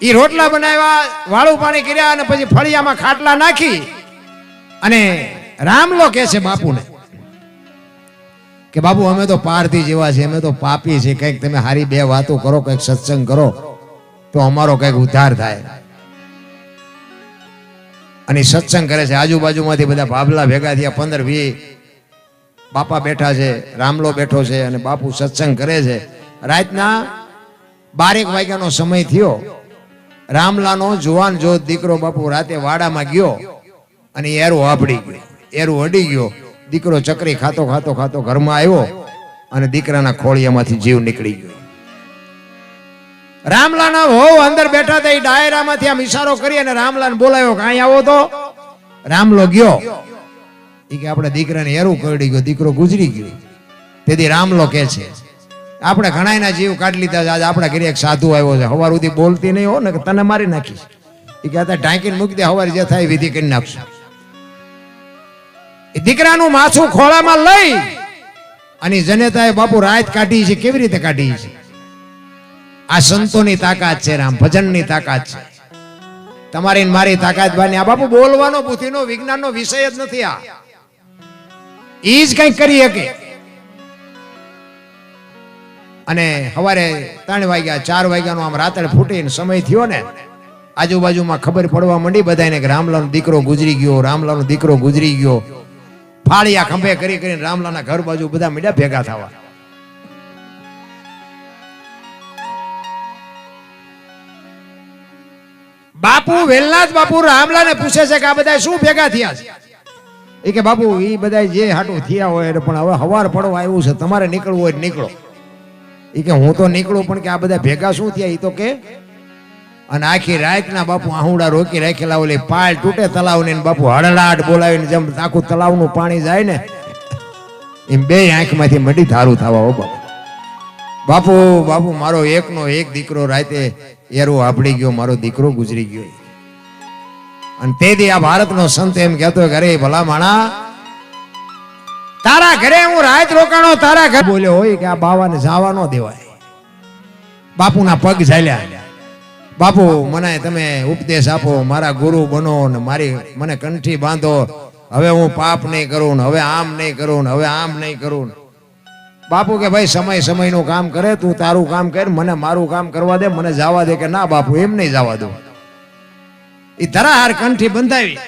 ઈ રોટલા બનાવ્યા, વાળું પાણી કર્યા અને પછી ફળિયામાં ખાટલા નાખી અને રામલો કહે છે બાપુને કે બાપુ અમે તો પારધી જેવા છે, અમે તો પાપી છે, કંઈક તમે હારી બે વાતો કરો, કંઈક સત્સંગ કરો તો અમારો કંઈક ઉદ્ધાર થાય. અને સત્સંગ કરે છે. આજુબાજુમાંથી બધા ભાભલા ભેગા થયા, 15-20 બાપા બેઠા છે, રામલો બેઠો છે અને બાપુ સત્સંગ કરે છે. રાતના 12 વાગ્યાનો સમય થયો. રામલાનો જુવાન જોત દીકરો બાપુ રાતે વાડામાં ગયો અને એરું આપડી ગયો, એરું અડી ગયો. દીકરો ચકરી ખાતો ખાતો ખાતો ઘરમાં આવ્યો અને દીકરાના ખોળિયામાંથી જીવ નીકળી ગયો. રામલાના વહુ અંદર બેઠા હતા, એ ડાયરામાંથી આમ ઈશારો કરી અને રામલાને બોલાવ્યો કે અહીં આવો. તો રામલો ગયો. એ કે આપણે દીકરાને એરું કરડી ગયો, દીકરો ગુજરી ગયો. તેથી રામલો કે છે આપણે ઘણાયના જીવ કાઢી લીધા. આજ આપણા ઘરે એક સાધુ આવ્યો છે, સવાર સુધી બોલતી નહીં હો ને તને મારી નાખીશ. એ કે ઢાંકીને મૂકી દે, સવારે જે થાય વિધિ કરી નાખશું. એ દીકરાનું માથું ખોળામાં લઈ અને જનેતાએ બાપુ રાત કાઢી છે. કેવી રીતે કાઢી છે? આ સંતોની તાકાત છે, રામ ભજનની તાકાત છે. તમારી મારી તાકાત બાની. આ બાપુ બોલવાનો બુદ્ધિનો વિજ્ઞાનનો વિષય જ નથી. આ ઈ જ કંઈક કરી શકે. અને સવારે 3 વાગ્યા 4 વાગ્યાનો આમ રાતડે ફૂટીને સમય થયો ને, આજુબાજુમાં ખબર પડવા માંડી બધાને કે રામલાનો દીકરો ગુજરી ગયો, રામલાનો દીકરો ગુજરી ગયો. ફાળિયા ખંભે કરી કરીને રામલાના ઘર બાજુ બધા મીડિયા ભેગા થવા. બાપુ વેલનાથ બાપુ રામલાને પૂછે છે કે આ બધા શું ભેગા થયા છે? એ કે બાપુ એ બધા જે હાટું થયા હોય પણ હવે હવાર પડવા આવ્યું છે, તમારે નીકળવું હોય નીકળો. એ કે હું તો નીકળું પણ કે આ બધા ભેગા શું થયા? એ તો કે અને આખી રાતના બાપુ આહુડા રોકી રાખેલા, ઓલી પાળ તૂટે તલાવની, બાપુ હળડાટ બોલાવીને જેમ આખું તલાવનું પાણી જાય ને એમ બે આંખમાંથી મડી ધારું થવા. હો બાપુ બાપુ મારો એકનો એક દીકરો રાતે એરો આપડી ગયો, મારો દીકરો ગુજરી ગયો. અને તેથી આ ભારતનો સંત એમ કહેતો કે અરે ભલા માણા, તારા ઘરે હું રાત રોકાણો, તારા ઘરે બોલ્યો હોય કે આ બાવાને જવા ન દેવાય. બાપુના પગ ઝાલ્યા. બાપુ મને તમે ઉપદેશ આપો, મારા ગુરુ બનો ને મને કંઠી બાંધો. હવે હું પાપ નહીં કરું ને, હવે આમ નહીં કરું ને, હવે આમ નહીં કરું ને. બાપુ કે ભાઈ સમયનું કામ કરે, તું તારું કામ કર, મને મારું કામ કરવા દે, મને જવા દે. કે ના બાપુ એમ નહીં જવા દો. એ ધરાહાર કંઠી બંધાવી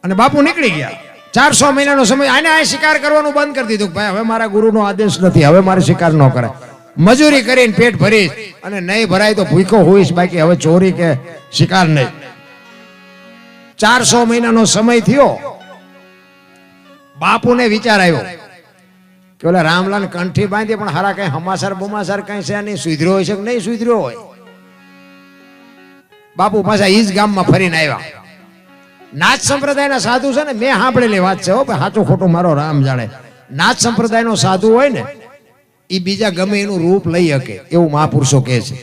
અને બાપુ નીકળી ગયા. 400 મહિનાનો સમય. આને આ શિકાર કરવાનું બંધ કરી દીધું. ભાઈ હવે મારા ગુરુનો આદેશ નથી, હવે મારે શિકાર ન કરાય. મજૂરી કરીને પેટ ભરીશ અને નહીં ભરાય તો ભૂખો હોઈશ, બાકી હવે ચોરી કે શિકાર નહીં. 400 મહિનાનો સમય થયો. બાપુને વિચાર આવ્યો કે ઓલા રામલાલ કંઠી બાંધી પણ હારા કઈ હમાસર બમાસર કઈ છે નહીં, સુધર્યો હોય છે કે નહીં સુધર્યો હોય. બાપુ પાછા ઈ જ ગામમાં ફરીને આવ્યા. નાથ સંપ્રદાયના સાધુ છે ને, મેં સાંભળેલી વાત છે હો, સાચું ખોટું મારો રામ જાણે. નાથ સંપ્રદાયનો સાધુ હોય ને એ બીજા ગમે એનું રૂપ લઈ શકે એવું મહાપુરુષો કહે છે.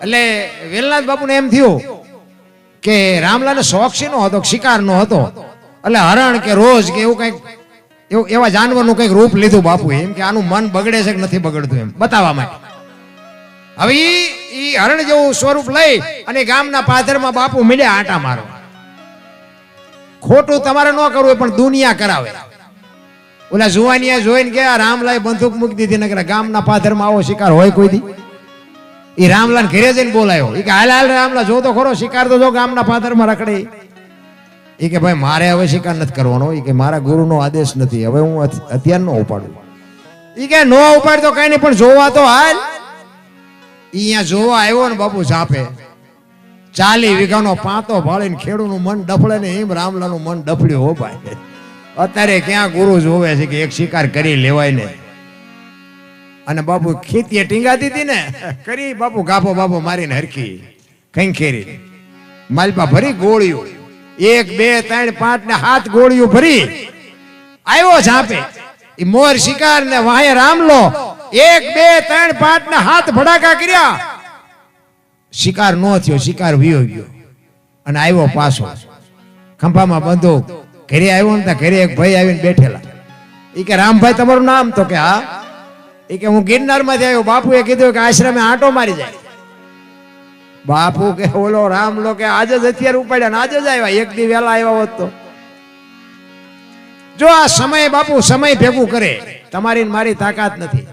એટલે વેલનાથ બાપુને એમ થયું કે રામલાલને શોખ શેનો હતો? શિકારનો હતો. એટલે હરણ કે રોજ કે એવું કઈક એવા જાનવરનું કઈક રૂપ લીધું બાપુ. એમ કે આનું મન બગડે છે કે નથી બગડતું એમ બતાવવા માટે. હવે ઈ હરણ જેવું સ્વરૂપ લઈ અને ગામના પાદરમાં બાપુ મળ્યા આંટા મારવા. ખોટું તમારે ન કરવું પણ દુનિયા કરાવે. ઓલા જુવાનિયા જોઈને કે આ રામલાલ બંદૂક મૂકી દીધી ને ગામના પાદરમાં આવો શિકાર હોય કોઈ દી? એ રામલાલ ઘરે જઈને બોલાયો. એ કે હાલ હાલ રામલા જો તો ખરો, શિકાર તો જો ગામના પાદરમાં રખડે. એ કે ભાઈ મારે હવે શિકાર નથી કરવાનો. એ કે મારા ગુરુનો આદેશ નથી, હવે હું હથિયાર ન ઉપાડું. એ કે નો ઉપાડ તો કઈ નહીં પણ જોવા તો હાલ. અહીંયા જોવા આવ્યો ને બાપુ ઝાપે 40 વીઘાનો પાંતો ભાળીને ખેડૂનું મન ડફળે ને એમ રામલાનું મન ડફળ્યું. હો ભાઈ અત્યારે ક્યાં ગુરુ જોવે છે કે એક શિકાર કરી લેવાય ને. અને બાપુ ખેતીએ ટીંગાતી હતી ને કરી બાપુ ગાભો બાપો મારીને હરખી ખંખેરી માલપા ભરી ગોળીઓ 1 2 3 5 ને 7 ગોળીઓ ભરી આવ્યો ઝાપે. એ મોર શિકાર ને વાહે રામલો 1 2 3 5 ને 7 ભડાકા કર્યા. શિકાર નો થયો, શિકાર વિયો ગયો અને આવ્યો પાછો. ખંભામાં બંદૂક ઘરે આવ્યો ને ઘરે એક ભાઈ આવીને બેઠેલા. એ કે રામભાઈ તમારું નામ? તો કે હા. એ કે હું ગિરનારમાંથી આવ્યો. બાપુએ કીધું કે આશ્રમે આંટો મારી જાય. બાપુ કે ઓલો રામલો કે આજે જ અત્યારે ઉપાડ્યા ને આજે જ આવ્યા, એક દી વહેલા આવ્યા હોત તો. જો આ સમય બાપુ સમય ભેગું કરે, તમારી ને મારી તાકાત નથી.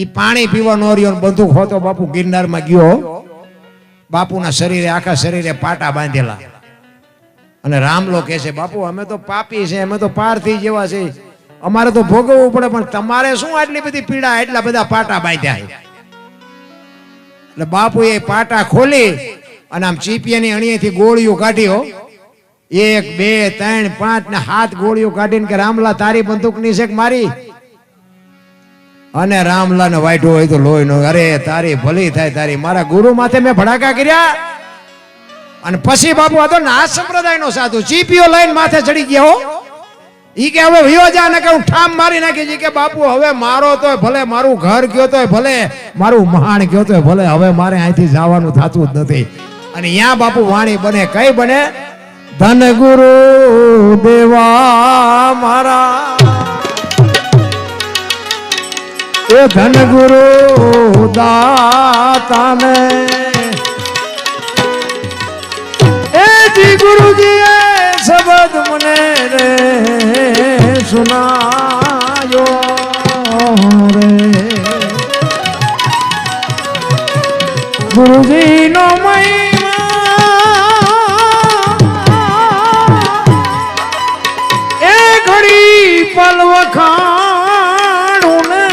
ઈ પાણી પીવા નો રહ્યો, બંદૂક હોતો બાપુ ગિરનારમાં ગયો. બાપુના શરીરે આખા શરીરે પાટા બાંધેલા. અને રામલો કહે છે બાપુ અમે તો પાપી છે, અમે તો પારથી જેવા છે, અમારે તો ભોગવવું પડે, પણ તમારે શું આટલી બધી પીડા, એટલા બધા પાટા બાંધ્યા છે. એટલે બાપુ એ પાટા ખોલી અને આમ ચીપિયાની અણીએથી ગોળીઓ કાઢ્યો. 1 2 3 5 ને 7 ગોળીઓ કાઢીને કે રામલા તારી બંદૂકની છે કે મારી? અને રામલાને વાઢ્યો હોય તો લોહી નો, અરે તારી ભલી થાય તારી, મારા ગુરુ માથે મેં ભડાકા કર્યા. અને પછી બાપુ આ તો નાથ સંપ્રદાયનો સાધુ ચીપીઓ લઈને માથે ચડી ગયો. ઈ કે હવે વિયો જા, ને કે હું ઠામ મારી નાખી. કે બાપુ હવે મારો તોય ભલે, મારું ઘર ગયો તોય ભલે, મારું મહાણ ગયો તોય ભલે, હવે મારે અહીંથી જવાનું થતું જ નથી. અને અહીંયા બાપુ વાણી બને, કઈ બને? ધન ગુરુ દેવા મારા, એ ધન ગુરુ દાતાને, એ જી ગુરુજી એ શબ્દ મને રે સુનાયો રે. ગુરુજી નો મહિમા એ ઘડી પલવખાણું ને,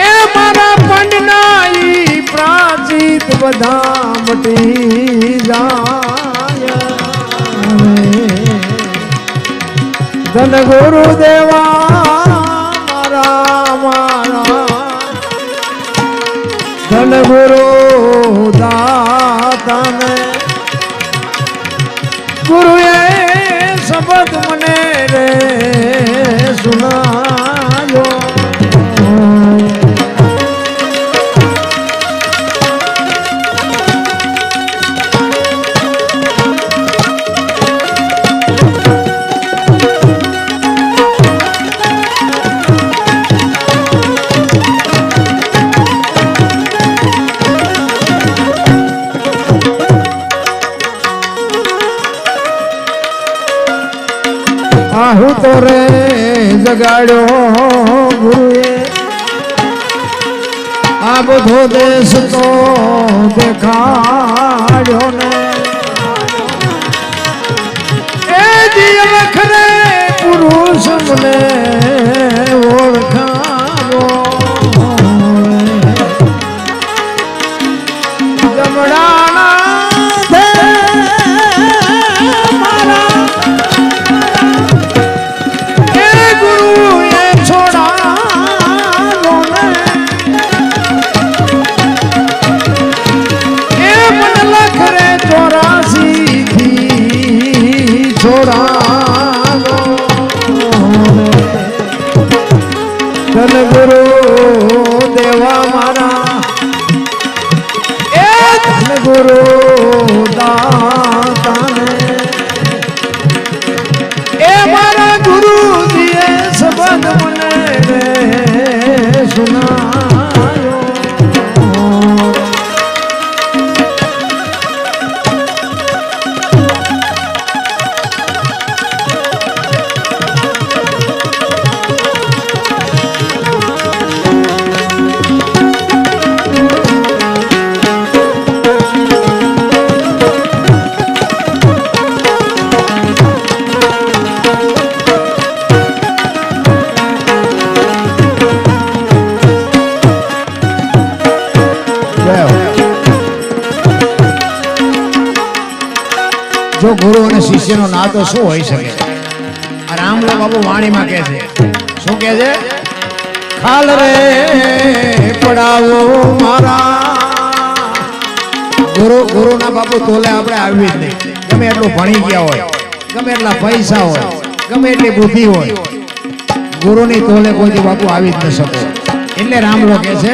એ મારા પંડનાઈ પ્રાચિત બધા મટી જાય. ધન ગુરુ દેવા મારા મારા, ધન ગુરુ દાતાને, ગુરુએ શબ્દ મને રે સુનાયો. આહુ તો રે જગાડ્યો ગુરુએ, આ બધો દેશ તો દેખાડ્યો ને, એ દિય વખરે પુરુષ મને ઓળખાવો. જમડાના ધન ગુરુ દેવા મારા, એ ધન ગુરુ દાતાને, એ મારા ગુરુજીએ શબ્દ મને રે સુનાયો. જો ગુરુ અને શિષ્યનો નાતો શું હોઈ શકે? આ રામલો બાબુ વાણીમાં કહે છે, શું કહે છે? ખાલ રે પડાવો મારા ગુરુના બાપુ તોલે આપણે આવી જ નહીં. ગમે એટલું ભણી ગયા હોય, ગમે એટલા પૈસા હોય, ગમે એટલી બુદ્ધિ હોય, ગુરુની તોલે કોઈ બાપુ આવી જ ન શકો. એટલે રામલો કહે છે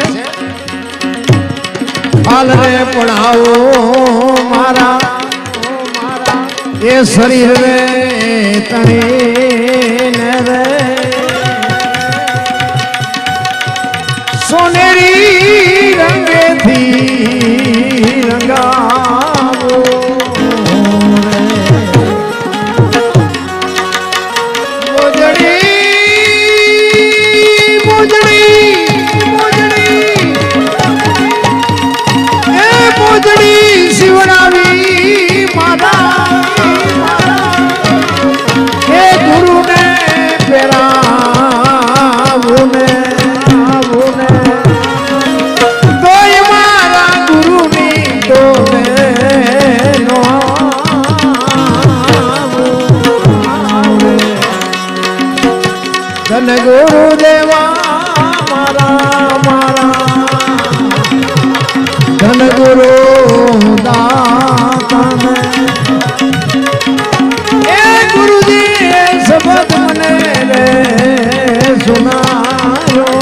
ખાલ રે પડાવો મારા, એ શરીર રે તણીને રે દેવા મારા મારા ધન ગુરુ દાતાને એ ગુરુજી શબ્દ મને રે સુનાયો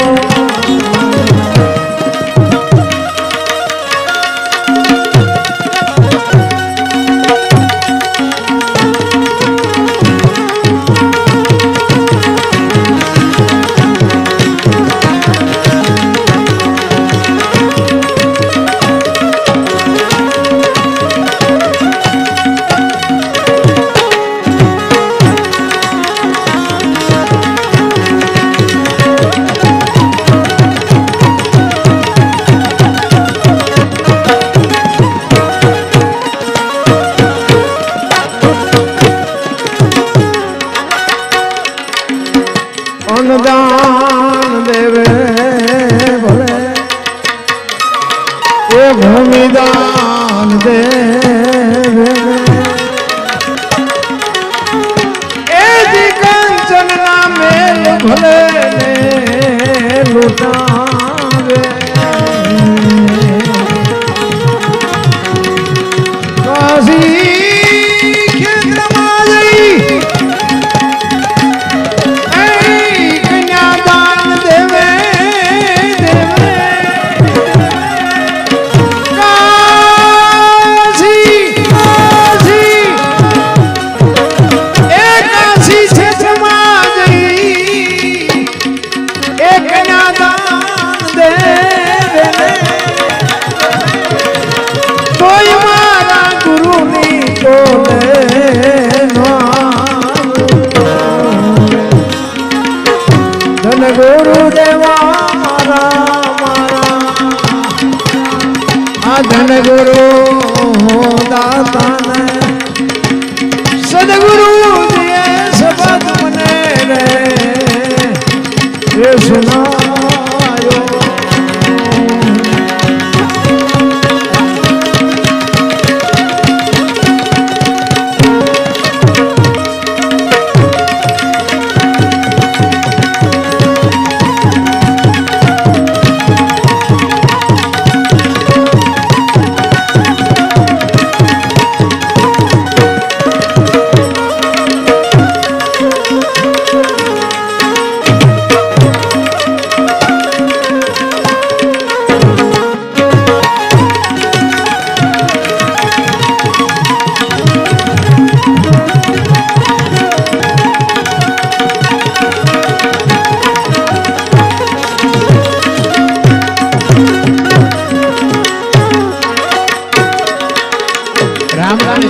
દાન દેવે ભલે એ ભૂમિદાન દેવે એ જી કંચન ના મેલ ભલે લૂટાવે કાશી ગુરુ દેવા મારા મારા ધન ગુરુ દાતાને સદગુરુ શબ્દ મને રે સુનાયો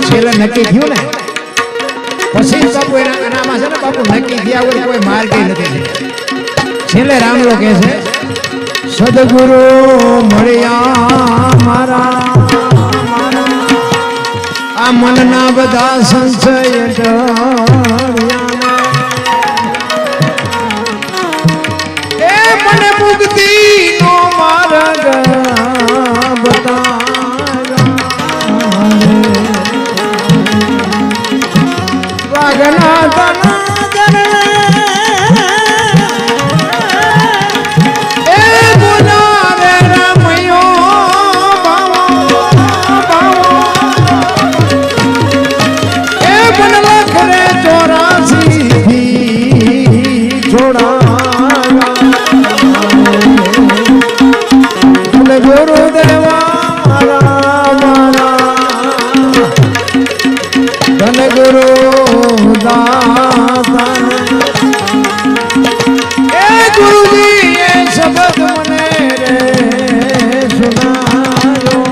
છેલ્લે નક્કી થયું ને પછી બાપુ એનામાં છે ને બાપુ નક્કી થયા વગર કોઈ માર્ગ નથી છેલ્લે રામલો કહે છે સદગુરુ મળ્યા મારા આ મનના બધા સંશય એ મને મુક્તિ નો માર્ગ બતા ગુરુ દેવા ધન ગુરુ દાતાને એ ગુરુજી એ શબ્દ મને રે સુનાયો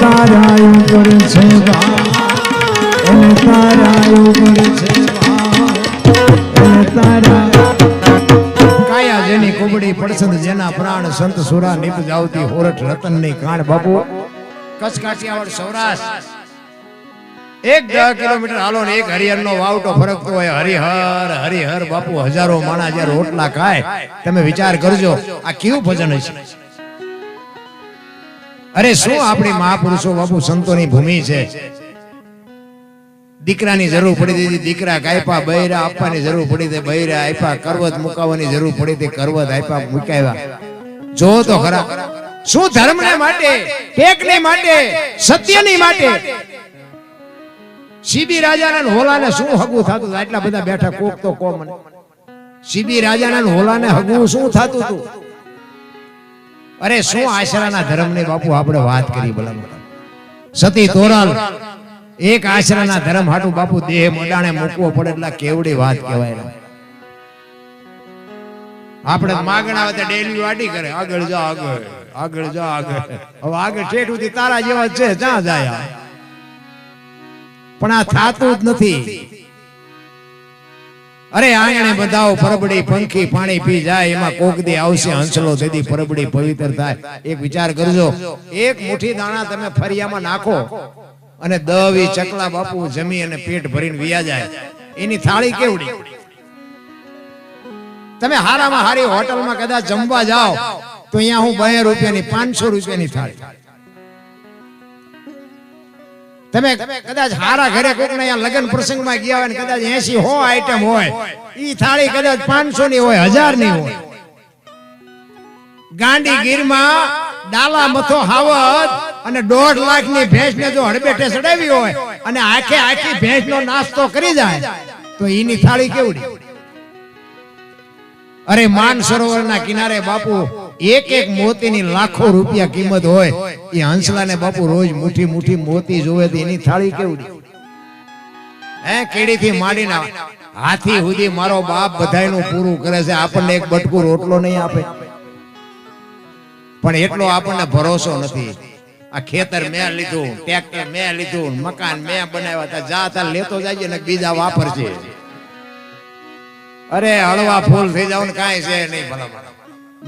તારા ઉપર છે એને તારા ઉપર છે એને તારા કાયા જેની કુબડી પડસંદ જેના પ્રાણ સંત સુરા નીપ જાવતી હોરઠ રતન ની કાણ બાપુ કચ્છ કાઠિયાવાડ સૌરાષ્ટ્ર 10 કિલોમીટર હાલો ને એક હરિહર નો વાવટો ફરકતો હોય હરિહર હરિહર બાપુ હજારો માણા જ્યારે રોટલા ખાય તમે વિચાર કરજો આ કેવું ભજન હશે અરે શું આપણી મહાપુરુષો બાપુ સંતોની ભૂમિ છે દીકરાની જરૂર પડી હતી દીકરા કાપ્યા બૈરા આપવાની જરૂર પડી હતી બૈરા આપ્યા કરવત મુકાવવાની જરૂર પડી હતી કરવત આપ્યા મુકાવ્યા જો તો ખરા શું ધર્મને માટે ટેકને માટે સત્યની માટે સીબી રાજાના હોલાને શું હગું થતું આટલા બધા બેઠા કોક તો કો મને સીબી રાજાના હોલાને હગું શું થતું હતું અરે શું આશરાના ધર્મની બાપુ આપણે વાત કરી ભલા સતી તોરલ એક આશરાના ધર્મ હાટુ બાપુ દેહ મોડાણે મૂકવો પડે એટલે કેવડી વાત કહેવાય આપણે માગણા વખતે ડેલી વાડી કરે આગળ જા આગળ આગળ જા આગળ હવે આગળ ઠેઠ સુધી તારા જેવા છે જ્યાં જાય પણ આ થાતું જ નથી અરે આંગણે બધાઓ પરબડી પંખી પાણી પી જાય એમાં કોક દી આવશે હંસલો તેથી પરબડી પવિત્ર થાય એક વિચાર કરજો એક મુઠ્ઠી દાણા તમે ફરિયામાં નાખો અને દવી ચકલા બાપુ જમી અને પેટ ભરીને વિયા જાય એની થાળી કેવડી તમે હારામાં હારી હોટલમાં કદાચ જમવા જાઓ તો અહીંયા હું 2 રૂપિયાની 500 રૂપિયાની થાળી તમે કદાચ હારા ઘરે કોકને અહીંયા લગ્ન પ્રસંગમાં ગયા હોય ને કદાચ 80-100 આઈટમ હોય ઈ થાળી કદાચ 500 ની હોય 1000 ની હોય ગાંડી ગીરમાં ડાલા મથો હાવત અને 1.5 લાખ ની ભેંસ ને જો હડબેઠે ચડાવી હોય અને આખી ભેંસ નો નાસ્તો કરી જાય તો ઈની થાળી કેવડી અરે માન સરોવરના કિનારે બાપુ એક મોતીની લાખો રૂપિયા કિંમત હોય એ હંસલાને બાપુ રોજ મુઠ્ઠી મુઠ્ઠી મોતી જોવે તો એની થાળી કેવડી હે કેડીથી માંડીને હાથી સુધી મારો બાપ બધાયનું પૂરું કરે છે આપણને એક બટકું રોટલો નહીં આપે પણ એટલો આપણને ભરોસો નથી આ ખેતર મેં લીધું ટ્રેક્ટર મેં લીધું મકાન મેં બનાવ્યા તા જા તા લેતો જાય ને બીજા વાપરશે અરે હળવા ફૂલ થઈ જાવ ને કાંઈ છે નહીં ભલા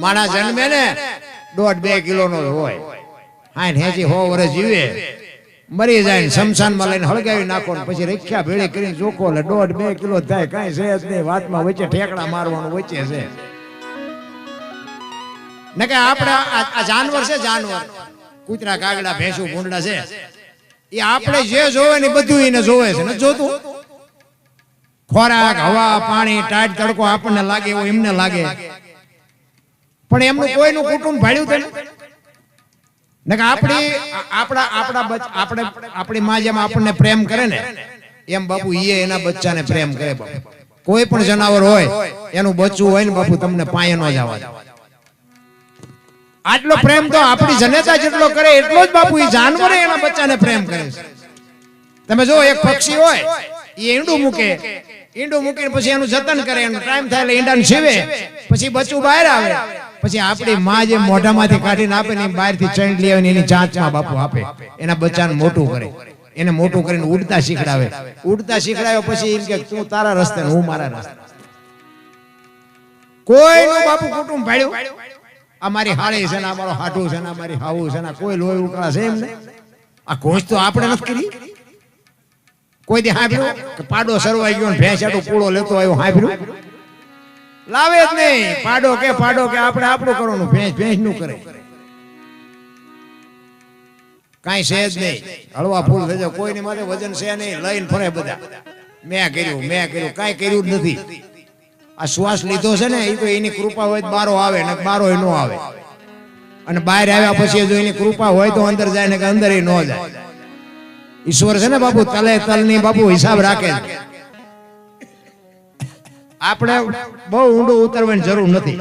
માણસ જન્મે ને 1.5-2 કિલો નો હોય 60-100 વર્ષ જીવે મરી જાય ને શમશાનમાં લઈને હળગાવી નાખો ને પછી રખ્યા ભેળી કરીને જોખો એટલે 1.5-2 કિલો થાય કાંઈ છે જ નહીં વાતમાં વચ્ચે ઠેકડા મારવાનું વચ્ચે છે ને કે આપણે આ જાનવર છે જાનવર કૂતરા કાગડા ભેંસું ભૂંડડા છે એ આપણે જે જોવે ને બધું એને જોવે છે ને જોતું ખોરાક હવા પાણી ટાઈટ તડકો આપણને લાગે એવું એમને લાગે પણ એમનું કોઈનું કુટુંબ ભાડ્યું થયું ને કે આપણી માં જેમ આપણને પ્રેમ કરે ને એમ બાપુ એના બચ્ચાને પ્રેમ કરે બાપુ કોઈ પણ જનાવર હોય એનું બચ્ચું હોય ને બાપુ તમને પાયે ન જવા દે આટલો પ્રેમ તો આપણી જનતા જેટલો કરે એટલો જ બાપુ એ જાનવર એના બચ્ચાને પ્રેમ કરે છે તમે જો એક પક્ષી હોય એ ઈંડું મૂકીને પછી એનું જતન કરે એનું ટાઈમ થાય એટલે ઈંડાને સીવે પછી બચ્ચું બહાર આવે પછી આપણી માં જે મોઢામાંથી કાઢીને આપે ને બહારથી ચણ લઈ આવીને એની ચાંચમાં બાપુ આપે એના બચ્ચાને મોટું કરે એને મોટું કરીને ઉડતા શીખડાવે પછી એમ કે તું તારા રસ્તે હું મારા રસ્તે કોઈનું બાપુ કુટુંબ ભાડ્યું આ મારી હાળી છે ને અમારો હાટું છે ને અમારી હાવું છે ને કોઈ લોહી ઉકળા છે એમને આ ઘોષ તો આપણે નથી કરી કોઈ દી હાંભળ્યું કે પાડો સરવાઈ ગયો ને ભેંસ આટું પૂળો લેતો આવ્યો હાંભળ્યું લાવે જ નહીં પાડો કે આપણે આપણું કરવાનું ભેંસ નું કરે કાંઈ છે જ નહીં હળવા ફૂલ થઈ જાય કોઈની માથે વજન છે નહીં લઈને ફરે બધા મેં કર્યું કાંઈ કર્યું જ નથી આ શ્વાસ લીધો છે ને એ તો એની કૃપા હોય બારો આવે ને બારો ન આવે અને બહાર આવ્યા પછી જો એની કૃપા હોય તો અંદર જાય ને કે અંદર ન જાય ઈશ્વર છે ને બાપુ તલે તલની બાપુ હિસાબ રાખે આપણે બહુ ઊંડું ઉતરવાની જરૂર નથી.